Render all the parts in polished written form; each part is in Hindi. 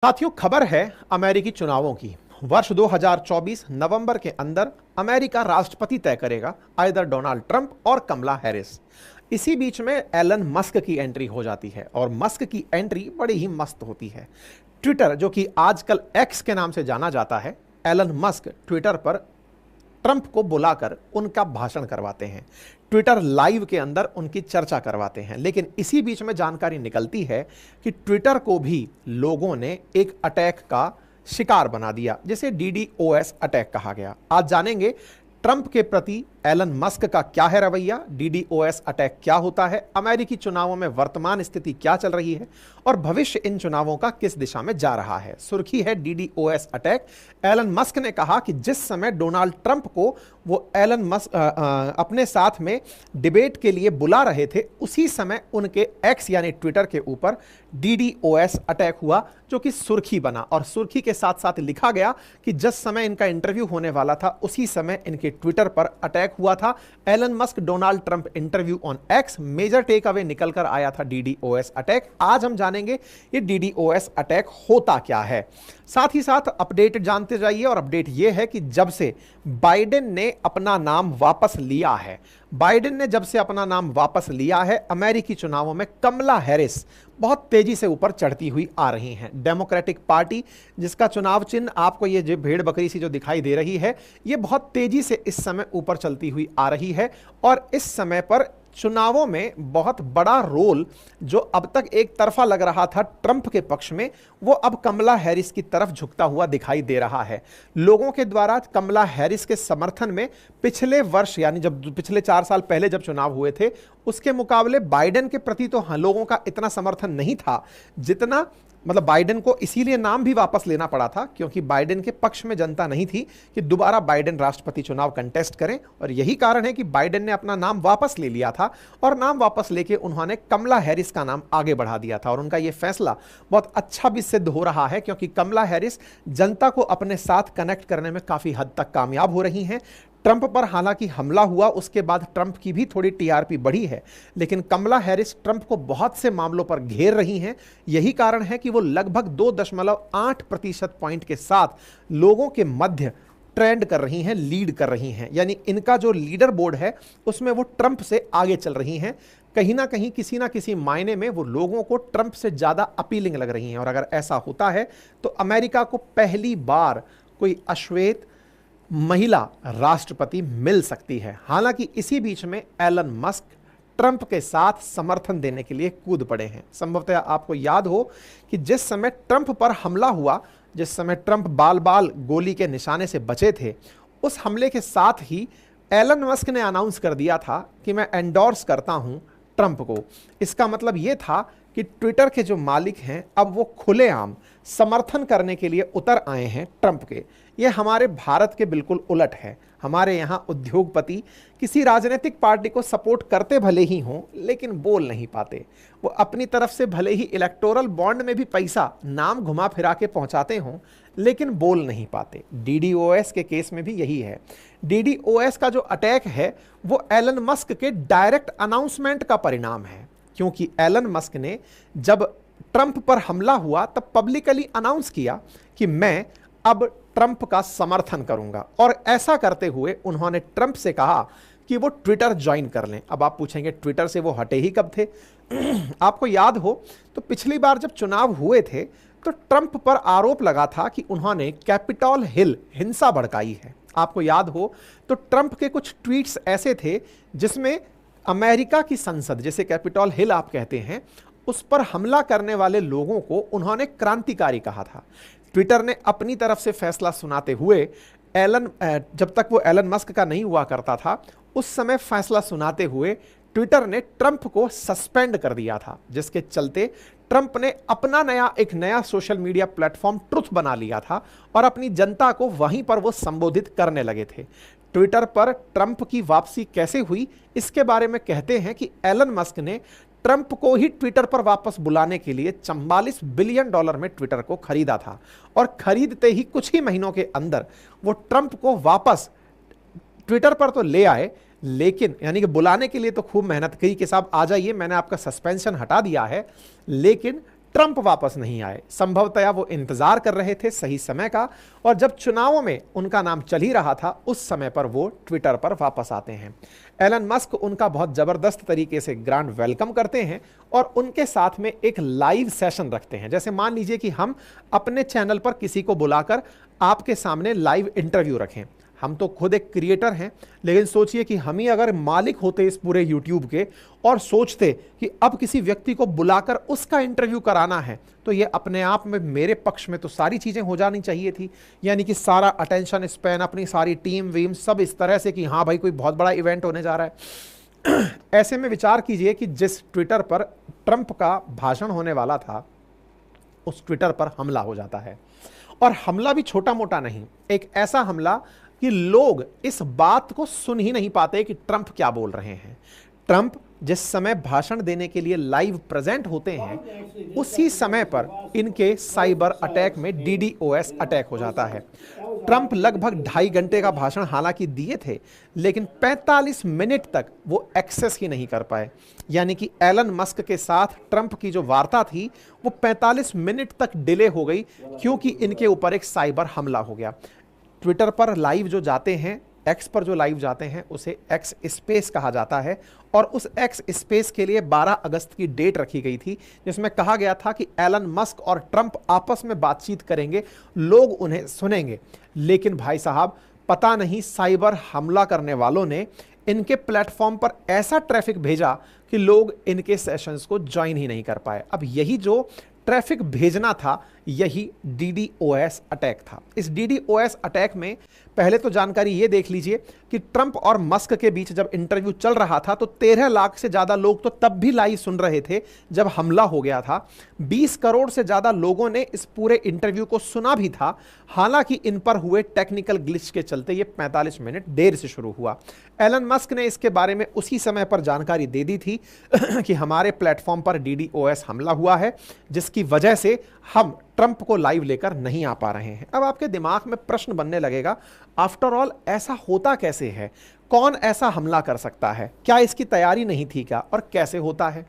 साथियों, खबर है अमेरिकी चुनावों की। वर्ष 2024 नवंबर के अंदर अमेरिका राष्ट्रपति तय करेगा, आइदर डोनाल्ड ट्रंप और कमला हैरिस। इसी बीच में एलन मस्क की एंट्री हो जाती है और मस्क की एंट्री बड़ी ही मस्त होती है। ट्विटर, जो कि आजकल एक्स के नाम से जाना जाता है, एलन मस्क ट्विटर पर ट्रंप को बुलाकर उनका भाषण करवाते हैं, ट्विटर लाइव के अंदर उनकी चर्चा करवाते हैं। लेकिन इसी बीच में जानकारी निकलती है कि ट्विटर को भी लोगों ने एक अटैक का शिकार बना दिया, जिसे DDoS अटैक कहा गया। आज जानेंगे ट्रंप के प्रति एलन मस्क का क्या है रवैया, DDoS अटैक क्या होता है, अमेरिकी चुनावों में वर्तमान स्थिति क्या चल रही है और भविष्य इन चुनावों का किस दिशा में जा रहा है। सुर्खी है DDoS अटैक। एलन मस्क ने कहा कि जिस समय डोनाल्ड ट्रंप को वो एलन मस्क अपने साथ में डिबेट के लिए बुला रहे थे, उसी समय उनके एक्स यानी ट्विटर के ऊपर DDoS अटैक हुआ, जो कि सुर्खी बना। और सुर्खी के साथ साथ लिखा गया कि जिस समय इनका इंटरव्यू होने वाला था, उसी समय इनके ट्विटर पर अटैक हुआ था। Elon Musk Donald Trump interview on X, major take away निकल कर आया था DDoS अटैक। आज हम जानेंगे ये DDoS अटैक होता क्या है। साथ ही साथ अपडेट जानते जाइए, और अपडेट ये है कि जब से बाइडेन ने अपना नाम वापस लिया है, बाइडेन ने जब से अपना नाम वापस लिया है, अमेरिकी चुनावों में कमला हैरिस बहुत तेजी से ऊपर चढ़ती हुई आ रही हैं। डेमोक्रेटिक पार्टी, जिसका चुनाव चिन्ह आपको ये जो भेड़ बकरी सी जो दिखाई दे रही है, ये बहुत तेजी से इस समय ऊपर चलती हुई आ रही है। और इस समय पर चुनावों में बहुत बड़ा रोल जो अब तक एक तरफा लग रहा था ट्रंप के पक्ष में, वो अब कमला हैरिस की तरफ झुकता हुआ दिखाई दे रहा है। लोगों के द्वारा कमला हैरिस के समर्थन में पिछले वर्ष, यानी जब पिछले 4 साल पहले जब चुनाव हुए थे, उसके मुकाबले बाइडेन के प्रति तो लोगों का इतना समर्थन नहीं था जितना, मतलब बाइडेन को इसीलिए नाम भी वापस लेना पड़ा था क्योंकि बाइडेन के पक्ष में जनता नहीं थी कि दोबारा बाइडेन राष्ट्रपति चुनाव कंटेस्ट करें। और यही कारण है कि बाइडेन ने अपना नाम वापस ले लिया था, और नाम वापस लेके उन्होंने कमला हैरिस का नाम आगे बढ़ा दिया था। और उनका यह फैसला बहुत अच्छा भी सिद्ध हो रहा है, क्योंकि कमला हैरिस जनता को अपने साथ कनेक्ट करने में काफी हद तक कामयाब हो रही हैं। ट्रंप पर हालांकि हमला हुआ, उसके बाद ट्रंप की भी थोड़ी TRP बढ़ी है, लेकिन कमला हैरिस ट्रंप को बहुत से मामलों पर घेर रही हैं। यही कारण है कि वो लगभग 2.8% पॉइंट के साथ लोगों के मध्य ट्रेंड कर रही हैं, लीड कर रही हैं। यानी इनका जो लीडर बोर्ड है उसमें वो ट्रंप से आगे चल रही हैं। कहीं ना कहीं किसी ना किसी मायने में वो लोगों को ट्रंप से ज्यादा अपीलिंग लग रही हैं। और अगर ऐसा होता है तो अमेरिका को पहली बार कोई अश्वेत महिला राष्ट्रपति मिल सकती है। हालांकि इसी बीच में एलन मस्क ट्रंप के साथ समर्थन देने के लिए कूद पड़े हैं। संभवतः आपको याद हो कि जिस समय ट्रंप पर हमला हुआ, जिस समय ट्रंप बाल बाल गोली के निशाने से बचे थे, उस हमले के साथ ही एलन मस्क ने अनाउंस कर दिया था कि मैं एंडोर्स करता हूं ट्रंप को। इसका मतलब यह था कि ट्विटर के जो मालिक हैं अब वो खुलेआम समर्थन करने के लिए उतर आए हैं ट्रंप के। ये हमारे भारत के बिल्कुल उलट है। हमारे यहाँ उद्योगपति किसी राजनीतिक पार्टी को सपोर्ट करते भले ही हों, लेकिन बोल नहीं पाते। वो अपनी तरफ से भले ही इलेक्टोरल बॉन्ड में भी पैसा नाम घुमा फिरा के पहुंचाते हों, लेकिन बोल नहीं पाते। DDoS के केस में भी यही है। DDoS का जो अटैक है वो एलन मस्क के डायरेक्ट अनाउंसमेंट का परिणाम है, क्योंकि एलन मस्क ने जब ट्रंप पर हमला हुआ तब पब्लिकली अनाउंस किया कि मैं अब ट्रंप का समर्थन करूंगा। और ऐसा करते हुए उन्होंने ट्रंप से कहा कि वो ट्विटर ज्वाइन कर लें। अब आप पूछेंगे ट्विटर से वो हटे ही कब थे? आपको याद हो तो पिछली बार जब चुनाव हुए थे तो ट्रंप पर आरोप लगा था कि उन्होंने कैपिटॉल हिल हिंसा भड़काई है। आपको याद हो तो ट्रंप के कुछ ट्वीट्स ऐसे थे जिसमें अमेरिका की संसद, जिसे कैपिटॉल हिल आप कहते हैं, उस पर हमला करने वाले लोगों को उन्होंने क्रांतिकारी कहा था। ट्विटर ने अपनी तरफ से फैसला सुनाते हुए जब तक वो एलन मस्क का नहीं हुआ करता था, उस समय फैसला सुनाते हुए ट्विटर ने ट्रंप को सस्पेंड कर दिया था, जिसके चलते ट्रंप ने अपना एक नया सोशल मीडिया प्लेटफॉर्म ट्रुथ बना लिया था और अपनी जनता को वहीं पर वो संबोधित करने लगे थे। ट्विटर पर ट्रंप की वापसी कैसे हुई, इसके बारे में कहते हैं कि एलन मस्क ने ट्रंप को ही ट्विटर पर वापस बुलाने के लिए $44 बिलियन में ट्विटर को खरीदा था, और खरीदते ही कुछ ही महीनों के अंदर वो ट्रंप को वापस ट्विटर पर तो ले आए, लेकिन यानी कि बुलाने के लिए तो खूब मेहनत की कि साहब आ जाइए, मैंने आपका सस्पेंशन हटा दिया है, लेकिन ट्रंप वापस नहीं आए। संभवतया वो इंतजार कर रहे थे सही समय का, और जब चुनावों में उनका नाम चल ही रहा था उस समय पर वो ट्विटर पर वापस आते हैं। एलन मस्क उनका बहुत जबरदस्त तरीके से ग्रांड वेलकम करते हैं और उनके साथ में एक लाइव सेशन रखते हैं। जैसे मान लीजिए कि हम अपने चैनल पर किसी को बुलाकर आपके सामने लाइव इंटरव्यू रखें। हम तो खुद एक क्रिएटर हैं, लेकिन सोचिए कि हम ही अगर मालिक होते इस पूरे यूट्यूब के और सोचते कि अब किसी व्यक्ति को बुलाकर उसका इंटरव्यू कराना है, तो ये अपने आप में मेरे पक्ष में तो सारी चीज़ें हो जानी चाहिए थी। यानी कि सारा अटेंशन स्पैन, अपनी सारी टीम वीम सब इस तरह से कि हाँ भाई कोई बहुत बड़ा इवेंट होने जा रहा है। ऐसे में विचार कीजिए कि जिस ट्विटर पर ट्रंप का भाषण होने वाला था उस ट्विटर पर हमला हो जाता है, और हमला भी छोटा मोटा नहीं, एक ऐसा हमला कि लोग इस बात को सुन ही नहीं पाते कि ट्रंप क्या बोल रहे हैं। ट्रंप जिस समय भाषण देने के लिए लाइव प्रेजेंट होते हैं उसी समय पर इनके साइबर अटैक में DDoS अटैक हो जाता है। ट्रंप लगभग 2.5 घंटे का भाषण हालांकि दिए थे, लेकिन 45 मिनट तक वो एक्सेस ही नहीं कर पाए। यानी कि एलन मस्क के साथ ट्रंप की जो वार्ता थी वो 45 मिनट तक डिले हो गई, क्योंकि इनके ऊपर एक साइबर हमला हो गया। ट्विटर पर लाइव जो जाते हैं, एक्स पर जो लाइव जाते हैं, उसे एक्स स्पेस कहा जाता है, और उस एक्स स्पेस के लिए 12 अगस्त की डेट रखी गई थी, जिसमें कहा गया था कि एलन मस्क और ट्रंप आपस में बातचीत करेंगे, लोग उन्हें सुनेंगे। लेकिन भाई साहब, पता नहीं साइबर हमला करने वालों ने इनके प्लेटफॉर्म पर ऐसा ट्रैफिक भेजा कि लोग इनके सेशंस को ज्वाइन ही नहीं कर पाए। अब यही जो ट्रैफिक भेजना था, यही DDoS अटैक था। इस DDoS अटैक में पहले तो जानकारी ये देख लीजिए कि ट्रंप और मस्क के बीच जब इंटरव्यू चल रहा था तो 13 लाख से ज़्यादा लोग तो तब भी लाइव सुन रहे थे जब हमला हो गया था। 20 करोड़ से ज़्यादा लोगों ने इस पूरे इंटरव्यू को सुना भी था। हालांकि इन पर हुए टेक्निकल ग्लिच के चलते ये 45 मिनट देर से शुरू हुआ। एलन मस्क ने इसके बारे में उसी समय पर जानकारी दे दी थी कि हमारे प्लेटफॉर्म पर DDoS हमला हुआ है, जिसकी वजह से हम ट्रंप को लाइव लेकर नहीं आ पा रहे हैं। अब आपके दिमाग में प्रश्न बनने लगेगा, आफ्टर ऑल ऐसा होता कैसे है? कौन ऐसा हमला कर सकता है? क्या इसकी तैयारी नहीं थी क्या? और कैसे होता है?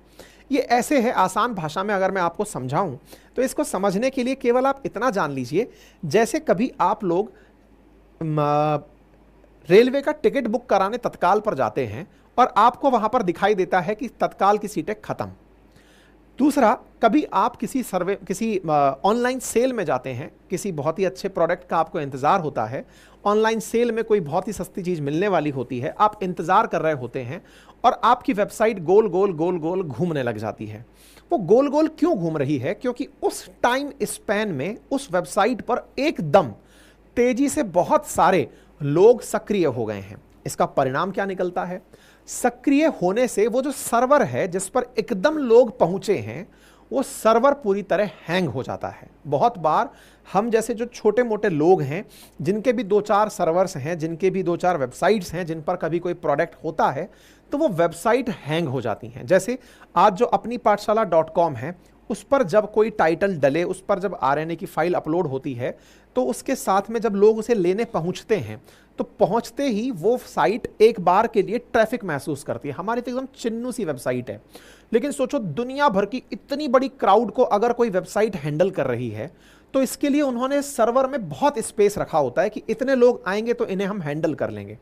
ये ऐसे है, आसान भाषा में अगर मैं आपको समझाऊं तो इसको समझने के लिए केवल आप इतना जान लीजिए, जैसे कभी आप लोग रेलवे का टिकट बुक कराने तत्काल पर जाते हैं और आपको वहां पर दिखाई देता है कि तत्काल की सीटें खत्म। दूसरा, कभी आप किसी ऑनलाइन सेल में जाते हैं, किसी बहुत ही अच्छे प्रोडक्ट का आपको इंतज़ार होता है, ऑनलाइन सेल में कोई बहुत ही सस्ती चीज़ मिलने वाली होती है, आप इंतज़ार कर रहे होते हैं और आपकी वेबसाइट गोल गोल गोल गोल घूमने लग जाती है। वो गोल गोल क्यों घूम रही है? क्योंकि उस टाइम स्पैन में उस वेबसाइट पर एकदम तेजी से बहुत सारे लोग सक्रिय हो गए हैं। इसका परिणाम क्या निकलता है? सक्रिय होने से वो जो सर्वर है जिस पर एकदम लोग पहुंचे हैं, वो सर्वर पूरी तरह हैंग हो जाता है। बहुत बार हम जैसे जो छोटे मोटे लोग हैं, जिनके भी 2-4 सर्वर्स हैं, जिनके भी 2-4 वेबसाइट्स हैं, जिन पर कभी कोई प्रोडक्ट होता है तो वो वेबसाइट हैंग हो जाती हैं। जैसे आज जो अपनी पाठशाला.com है, उस पर जब कोई टाइटल डले, उस पर जब RNA की फाइल अपलोड होती है तो उसके साथ में जब लोग उसे लेने पहुंचते हैं तो पहुंचते ही वो साइट एक बार के लिए ट्रैफिक महसूस करती है। हमारी तो एकदम चिन्नू सी वेबसाइट है, लेकिन सोचो दुनिया भर की इतनी बड़ी क्राउड को अगर कोई वेबसाइट हैंडल कर रही है तो इसके लिए उन्होंने सर्वर में बहुत स्पेस रखा होता है कि इतने लोग आएंगे तो इन्हें हम हैंडल कर लेंगे।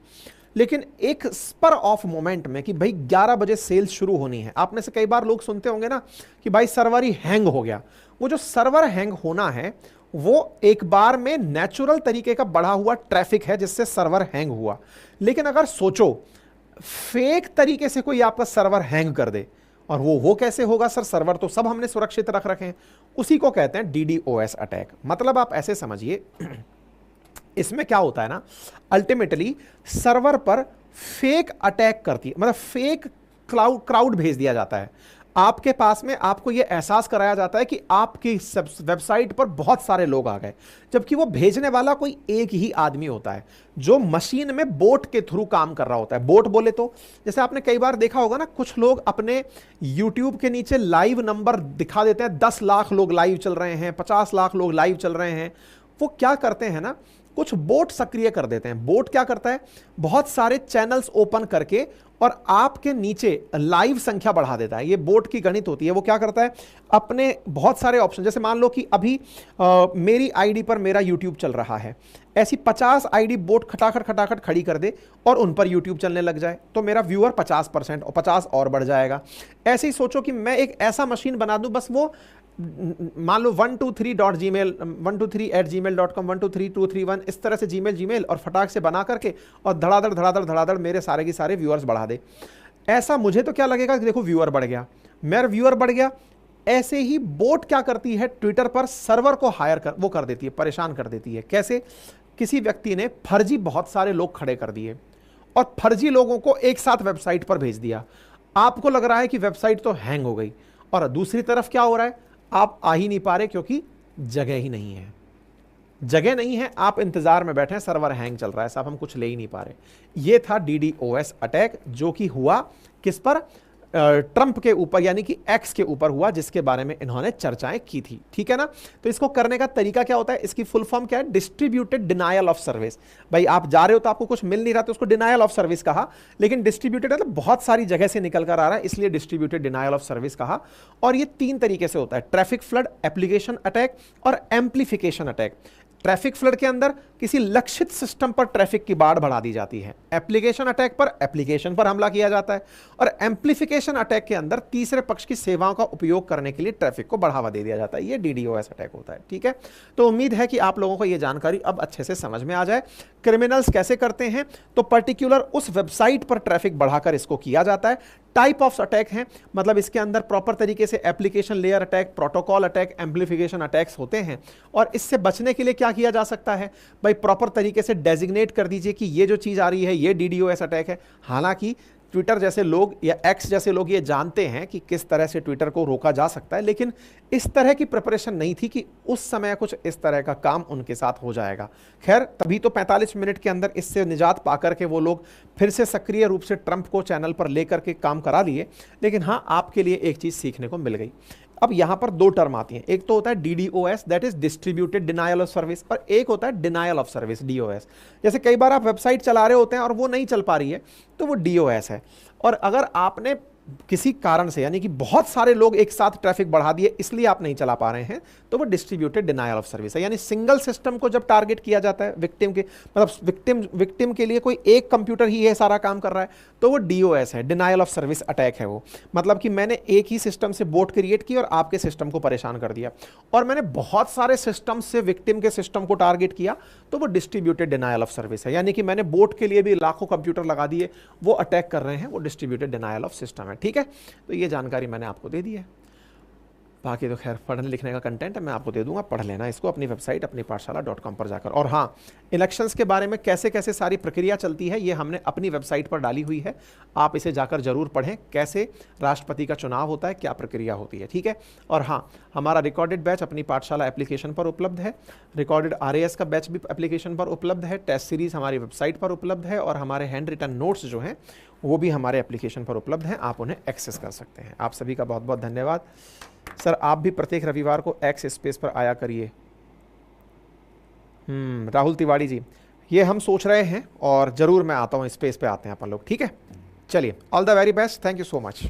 लेकिन एक स्पर ऑफ मोमेंट में कि भाई 11 बजे सेल शुरू होनी है, आपने से कई बार लोग सुनते होंगे ना कि भाई सर्वर ही हैंग हो गया। वो जो सर्वर हैंग होना है वो एक बार में नेचुरल तरीके का बढ़ा हुआ ट्रैफिक है जिससे सर्वर हैंग हुआ। लेकिन अगर सोचो फेक तरीके से कोई आपका सर्वर हैंग कर दे, और वो कैसे होगा सर? सर्वर तो सब हमने सुरक्षित रख रखे हैं। उसी को कहते हैं DDoS अटैक। मतलब आप ऐसे समझिए, इसमें क्या होता है ना, अल्टीमेटली सर्वर पर फेक अटैक करती है, मतलब फेक क्राउड भेज दिया जाता है आपके पास में। आपको यह एहसास कराया जाता है कि आपकी वेबसाइट पर बहुत सारे लोग आ गए, जबकि वो भेजने वाला कोई एक ही आदमी होता है जो मशीन में बोट के थ्रू काम कर रहा होता है। बोट बोले तो जैसे आपने कई बार देखा होगा ना, कुछ लोग अपने YouTube के नीचे लाइव नंबर दिखा देते हैं, 10 लाख लोग लाइव चल रहे हैं, 50 लाख लोग लाइव चल रहे हैं। वो क्या करते हैं ना, कुछ बोट सक्रिय कर देते हैं। बोट क्या करता है, बहुत सारे चैनल्स ओपन करके और आपके नीचे लाइव संख्या बढ़ा देता है। ये बोट की गणित होती है। वो क्या करता है, अपने बहुत सारे ऑप्शन, जैसे मान लो कि अभी मेरी आईडी पर मेरा यूट्यूब चल रहा है, ऐसी 50 आईडी बोट खटाखट खटाखट खड़ी कर दे और उन पर यूट्यूब चलने लग जाए, तो मेरा व्यूअर 50% और 50 और बढ़ जाएगा। ऐसे ही सोचो कि मैं एक ऐसा मशीन बना दूं, बस वो मान लो 123.gmail 123@gmail.com 123 इस तरह से जीमेल और फटाक से बना करके और धड़ाधड़ धड़ाधड़ धड़ाधड़ मेरे सारे के सारे व्यूअर्स बढ़ा दे। ऐसा मुझे तो क्या लगेगा कि देखो व्यूअर बढ़ गया, मेरा व्यूअर बढ़ गया। ऐसे ही बोट क्या करती है, ट्विटर पर सर्वर को हायर कर वो कर देती है, परेशान कर देती है। कैसे, किसी व्यक्ति ने फर्जी बहुत सारे लोग खड़े कर दिए और फर्जी लोगों को एक साथ वेबसाइट पर भेज दिया। आपको लग रहा है कि वेबसाइट तो हैंग हो गई, और दूसरी तरफ क्या हो रहा है, आप आ ही नहीं पा रहे क्योंकि जगह ही नहीं है। जगह नहीं है, आप इंतजार में बैठे हैं, सर्वर हैंग चल रहा है, साहब हम कुछ ले ही नहीं पा रहे। ये था DDoS अटैक, जो कि हुआ किस पर, ट्रंप के ऊपर, यानी कि एक्स के ऊपर हुआ, जिसके बारे में इन्होंने चर्चाएं की थी। ठीक है ना। तो इसको करने का तरीका क्या होता है, इसकी फुल फॉर्म क्या है, डिस्ट्रीब्यूटेड डिनायल ऑफ सर्विस। भाई आप जा रहे हो तो आपको कुछ मिल नहीं रहा, तो उसको डिनायल ऑफ सर्विस कहा, लेकिन डिस्ट्रीब्यूटेड मतलब बहुत सारी जगह से निकल कर आ रहा है, इसलिए डिस्ट्रीब्यूटेड डिनायल ऑफ सर्विस कहा। और ये 3 तरीके से होता है, ट्रैफिक फ्लड, एप्लीकेशन अटैक और एम्प्लीफिकेशन अटैक। ट्रैफिक फ्लड के अंदर किसी लक्षित सिस्टम पर ट्रैफिक की बाढ़ बढ़ा दी जाती है, एप्लीकेशन अटैक पर एप्लीकेशन पर हमला किया जाता है, और एम्प्लीफिकेशन अटैक के अंदर तीसरे पक्ष की सेवाओं का उपयोग करने के लिए ट्रैफिक को बढ़ावा दे दिया जाता है। ये DDoS अटैक होता है। ठीक है, तो उम्मीद है कि आप लोगों को ये जानकारी अब अच्छे से समझ में आ जाए। क्रिमिनल्स कैसे करते हैं, तो पर्टिकुलर उस वेबसाइट पर ट्रैफिक बढ़ाकर इसको किया जाता है। टाइप ऑफ अटैक हैं, मतलब इसके अंदर प्रॉपर तरीके से application layer attack, protocol attack, amplification attacks होते हैं। और इससे बचने के लिए क्या किया जा सकता है, भाई प्रॉपर तरीके से डेजिग्नेट कर दीजिए कि ये जो चीज़ आ रही है ये DDoS अटैक है। हालांकि ट्विटर जैसे लोग या एक्स जैसे लोग ये जानते हैं कि किस तरह से ट्विटर को रोका जा सकता है, लेकिन इस तरह की प्रिपरेशन नहीं थी कि उस समय कुछ इस तरह का काम उनके साथ हो जाएगा। खैर, तभी तो 45 मिनट के अंदर इससे निजात पाकर के वो लोग फिर से सक्रिय रूप से ट्रंप को चैनल पर लेकर के काम करा लिए। लेकिन हाँ, आपके लिए एक चीज़ सीखने को मिल गई। अब यहां पर 2 टर्म आती हैं, एक तो होता है DDoS, that is distributed denial of service, और एक होता है डिनायल ऑफ सर्विस, DOS। जैसे कई बार आप वेबसाइट चला रहे होते हैं और वो नहीं चल पा रही है, तो वो DOS है। और अगर आपने किसी कारण से, यानी कि बहुत सारे लोग एक साथ ट्रैफिक बढ़ा दिए इसलिए आप नहीं चला पा रहे हैं, तो वो डिस्ट्रीब्यूटेड डिनायल ऑफ सर्विस है। यानी सिंगल सिस्टम को जब टारगेट किया जाता है विक्टिम के, मतलब विक्टिम के लिए कोई एक कंप्यूटर ही है सारा काम कर रहा है, तो वो DOS है, डिनायल ऑफ सर्विस अटैक है वो। मतलब कि मैंने एक ही सिस्टम से बोट क्रिएट की और आपके सिस्टम को परेशान कर दिया, और मैंने बहुत सारे सिस्टम से विक्टिम के सिस्टम को टारगेट किया, तो वो डिस्ट्रीब्यूटेड डिनायल ऑफ सर्विस है। यानी कि मैंने बोट के लिए भी लाखों कंप्यूटर लगा दिए, वो अटैक कर रहे हैं, वो डिस्ट्रीब्यूटेड डिनायल ऑफ सिस्टम है। ठीक है, तो ये जानकारी मैंने आपको दे दी है। बाकी तो खैर पढ़ने लिखने का कंटेंट है, मैं आपको दे दूंगा, पढ़ लेना इसको अपनी वेबसाइट अपनी पाठशाला.com पर जाकर। और हाँ, इलेक्शंस के बारे में कैसे कैसे सारी प्रक्रिया चलती है ये हमने अपनी वेबसाइट पर डाली हुई है, आप इसे जाकर जरूर पढ़ें, कैसे राष्ट्रपति का चुनाव होता है, क्या प्रक्रिया होती है। ठीक है, और हाँ, हमारा रिकॉर्डेड बैच अपनी पाठशाला एप्लीकेशन पर उपलब्ध है, रिकॉर्डेड RAS का बैच भी एप्लीकेशन पर उपलब्ध है, टेस्ट सीरीज हमारी वेबसाइट पर उपलब्ध है, और हमारे हैंड रिटन नोट्स जो हैं वो भी हमारे एप्लीकेशन पर उपलब्ध हैं, आप उन्हें एक्सेस कर सकते हैं। आप सभी का बहुत बहुत धन्यवाद। सर आप भी प्रत्येक रविवार को एक्स स्पेस पर आया करिए। राहुल तिवारी जी, ये हम सोच रहे हैं और ज़रूर मैं आता हूँ, स्पेस पे आते हैं अपन लोग। ठीक है, चलिए, all the very best, thank you so much.